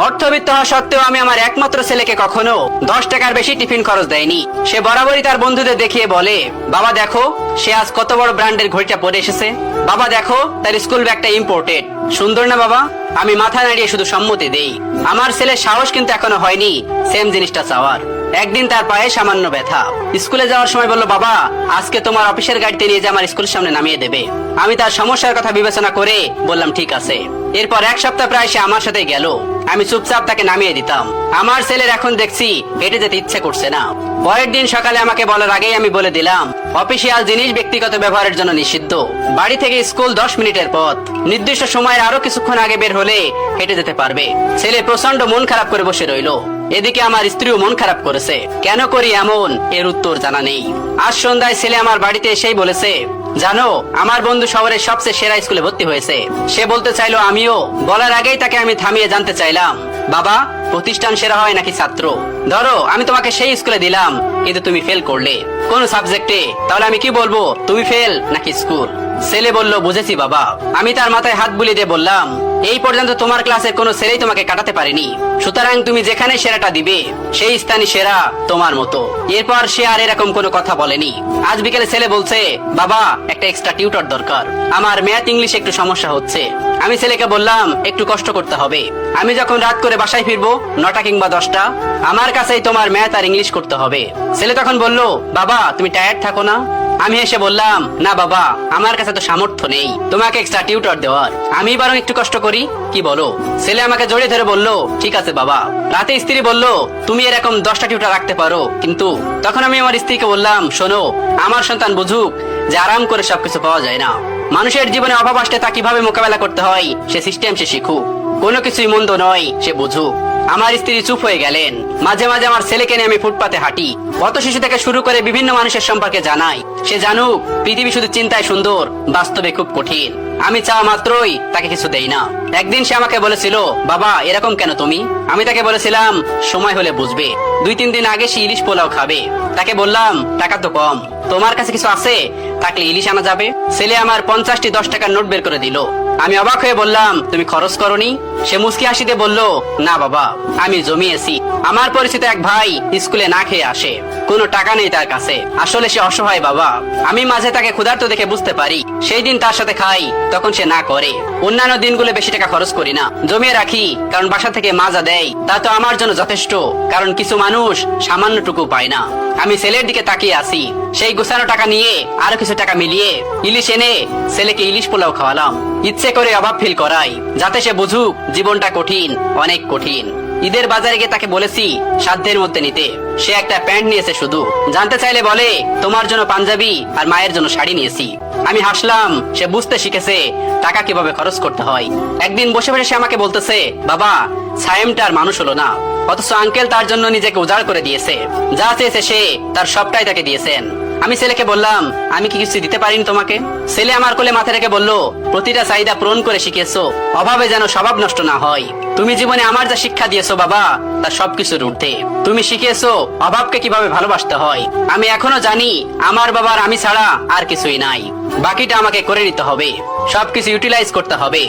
অর্থবিত্ত হওয়া সত্ত্বেও আমি আমার একমাত্র ছেলেকে কখনো 10 টাকার বেশি টিফিন খরচ দেয়নি। সে বরাবরই তার বন্ধুদের দেখিয়ে বলে, বাবা দেখো সে আজ কত বড় ব্র্যান্ডের ঘড়িটা পরে এসেছে, বাবা দেখো তার স্কুল ব্যাগটা ইম্পোর্টেড, সুন্দর না বাবা? আমি মাথা নাড়িয়ে শুধু সম্মতি দেই। আমার ছেলের সাহস কিন্তু এখনো হয়নি সেম জিনিসটা চাওয়ার। একদিন তার পায়ে সামান্য ব্যথা, স্কুলে যাওয়ার সময় বলল, বাবা আজকে তোমার অফিসের গাড়িতে নিয়ে যে আমার স্কুলের সামনে নামিয়ে দেবে। আমি তার সমস্যার কথা বিবেচনা করে বললাম ঠিক আছে। এরপর এক সপ্তাহ প্রায় সে আমার সাথে গেল, আমি চুপচাপ তাকে নামিয়ে দিতাম। আমার ছেলের এখন দেখছি হেঁটে যেতে ইচ্ছে করছে না। পরের দিন সকালে আমাকে বলার আগেই আমি বলে দিলাম, অফিসিয়াল জিনিস ব্যক্তিগত ব্যবহারের জন্য নিষিদ্ধ। বাড়ি থেকে স্কুল 10 মিনিটের পথ, নির্দিষ্ট সময়ের আরো কিছুক্ষণ আগে বের হলে হেঁটে যেতে পারবে। ছেলে প্রচন্ড মন খারাপ করে বসে রইল। এদিকে আমার স্ত্রীও মন খারাপ করেছে। কেন করি এমন, এর উত্তর জানা নেই। আজ সন্ধ্যায় ছেলে আমার বাড়িতে এসেই বলেছে, জানো আমার বন্ধু শহরের সবচেয়ে সেরা স্কুলে ভর্তি হয়েছে। সে বলতে চাইলো আমিও। বলার আগেই তাকে আমি থামিয়ে জানতে চাইলাম, বাবা প্রতিষ্ঠান সেরা হয় নাকি ছাত্র? ধরো আমি তোমাকে সেই স্কুলে দিলাম কিন্তু তুমি ফেল করলে কোন সাবজেক্টে, তাহলে আমি কি বলবো, তুমি ফেল নাকি স্কুল? ছেলে বলল, বুঝেছি বাবা। আমি তার মাথায় হাত বুলিয়ে দিয়ে বললাম, এই পর্যন্ত তোমার ক্লাসের কোনো ছেলেই তোমাকে কাটাতে পারেনি, সুতরাং তুমি যেখানে সেরাটা দিবে সেই স্থানই সেরা তোমার মতো। এরপর সে আর এরকম কোনো কথা বলেনি। আজ বিকেলে ছেলে বলছে, বাবা একটা এক্সট্রা টিউটর দরকার, আমার ম্যাথ ইংলিশে একটু সমস্যা হচ্ছে। আমি ছেলেকে বললাম, একটু কষ্ট করতে হবে। আমি যখন রাত করে বাসায় ফিরবো 9টা কিংবা 10টা, আমার কাছেই তোমার ম্যাথ আর ইংলিশ করতে হবে। ছেলে তখন বলল, বাবা তুমি টায়ার্ড থাকো না? আমি এসে বললাম, না বাবা আমার কাছে তো সামর্থ্য নেই তোমাকে এক্সট্রা টিউটর দেওয়ার, আমি বরং একটু কষ্ট করি, কি বলো? ছেলে আমাকে জড়িয়ে ধরে বলল, ঠিক আছে বাবা। রাতে স্ত্রী বলল, তুমি এরকম 10টা টিউটর রাখতে পারো কিন্তু। তখন আমি আমার স্ত্রীকে বললাম, শোনো আমার সন্তান বুঝুক যে আরাম করে সবকিছু পাওয়া যায় না। মানুষের জীবনে অভাব আসলে তা কিভাবে মোকাবেলা করতে হয় সে সিস্টেম সে শিখুক, কোনো কিছুই মন্দ নয় সে বুঝুক। আমার স্ত্রী চুপ হয়ে গেলেন। মাঝে মাঝে আমার ছেলেকে নিয়ে আমি ফুটপাতে হাঁটি, পথ শিশু থেকে শুরু করে বিভিন্ন মানুষের সম্পর্কে জানাই। সে জানুক পৃথিবী শুধু চিন্তায় সুন্দর, বাস্তবে খুব কঠিন। আমি চাওয়া মাত্রই তাকে কিছু দেই না। একদিন সে আমাকে বলেছিল, বাবা এরকম কেন তুমি? আমি তাকে বলেছিলাম, সময় হলে বুঝবে। 2-3 দিন আগে সে ইলিশ পোলাও খাবে। তাকে বললাম, টাকা তো কম, তোমার কাছে কিছু আছে? থাকলে ইলিশ আনা যাবে। ছেলে আমার 50টি 10 টাকার নোট বের করে দিল। আমি অবাক হয়ে বললাম, তুমি খরচ করনি? সে মুচকি হাসিতে বলল, না বাবা আমি জমিয়েছি। আমার পরিচিত এক ভাই স্কুলে না খেয়ে আসে, কোনো টাকা নেই তার কাছে, আসলে সে অসহায় বাবা। আমি মাঝে তাকে ক্ষুধার্ত দেখে বুঝতে পারি, সেই দিন তার সাথে খাই, তখন সে না করে। অন্যান্য দিনগুলো বেশি টাকা খরচ করি না, জমিয়ে রাখি, কারণ বাসা থেকে মা যা দেয় তা তো আমার জন্য যথেষ্ট, কারণ কিছু মানুষ সামান্যটুকু পায় না। আমি ছেলের দিকে তাকিয়ে আসি, সেই গোছানো টাকা নিয়ে আরো কিছু টাকা মিলিয়ে ইলিশ এনে ছেলেকে ইলিশ পোলাও খাওয়ালাম। ইচ্ছে করে অভাব ফিল করাই, যাতে সে বুঝুক জীবনটা কঠিন, অনেক কঠিন। ঈদের বাজারে গিয়ে তাকে বলেছি সাধ্যের মধ্যে নিতে। সে একটা প্যান্ট নিয়েছে শুধু, জানতে চাইলে বলে তোমার জন্য পাঞ্জাবি আর মায়ের জন্য শাড়ি নিয়েছি। আমি হাসলাম, সে বুঝতে শিখেছে টাকা কিভাবে খরচ করতে হয়। একদিন বসে বসে সে আমাকে বলতেছে, বাবা সায়েমটার মানুষ হলো না, অথচ আঙ্কেল তার জন্য নিজেকে উজাড় করে দিয়েছে, যা চেয়েছে সে তার সবটাই তাকে দিয়েছেন। আমি ছেলেকে বললাম, আমি কি কিছু দিতে পারিনি তোমাকে? ছেলে আমার কোলে মাথা রেখে বলল, প্রতিটা চাহিদা পূরণ করে শিখিয়েছো, অভাবে যেন স্বভাব নষ্ট না হয়। তুমি জীবনে আমার যা শিক্ষা দিয়েছো বাবা তার সবকিছুর ঊর্ধ্বে। তুমি শিখিয়েছো অভাবকে কিভাবে ভালোবাসতে হয়। আমি এখনো জানি আমার বাবার আমি ছাড়া আর কিছুই নাই, বাকিটা আমাকে করে নিতে হবে, সবকিছু ইউটিলাইজ করতে হবে।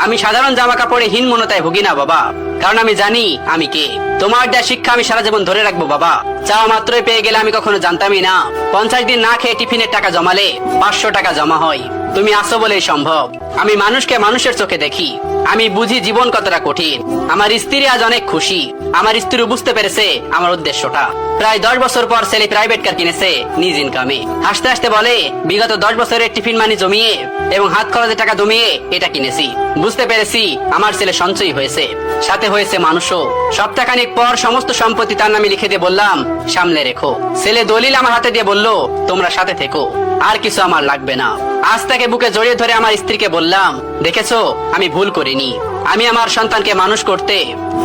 আমি সাধারণ জামা কাপড়ে হীনমন্যতায় ভুগি না বাবা, কারণ আমি জানি আমি কে। তোমার দেয়া শিক্ষা আমি সারা জীবন ধরে রাখবো বাবা। চাওয়া মাত্রই পেয়ে গেলে আমি কখনো জানতামই না 50 দিন না খেয়ে টিফিনের টাকা জমালে 500 টাকা জমা হয়। তুমি আসো বলেই সম্ভব। আমি মানুষকে মানুষের চোখে দেখি, আমি বুঝি জীবন কতটা কঠিন। আমার স্ত্রী আজ অনেক খুশি, আমার স্ত্রী বুঝতে পেরেছে আমার উদ্দেশ্যটা। প্রায় 10 বছর পর ছেলে প্রাইভেট কার কিনেছে নিজ ইনকামে। হাসতে হাসতে বলে, বিগত 10 বছরের টিফিন মানি জমিয়ে এবং হাত খরচের টাকা জমিয়ে এটা কিনেছি। বুঝতে পেরেছি আমার ছেলে সঞ্চয়ী হয়েছে, সাথে হয়েছে মানুষও। সপ্তাহখানিক পর সমস্ত সম্পত্তি তার নামে লিখে দিয়ে বললাম, সামলে রেখো। ছেলে দলিল আমার হাতে দিয়ে বলল, তোমরা সাথে থেকো, আর কিছু আমার লাগবে না। আজ তাকে বুকে জড়িয়ে ধরে আমার স্ত্রীকে বললাম, দেখেছো আমি ভুল করিনি। আমি আমার সন্তানকে মানুষ করতে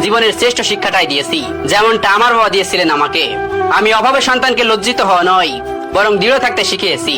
জীবনের শ্রেষ্ঠ শিক্ষাটাই দিয়েছি, যেমনটা আমার বাবা দিয়েছিলেন আমাকে। আমি অভাবে সন্তানকে লজ্জিত হওয়া নয়, বরং দৃঢ় থাকতে শিখিয়েছি।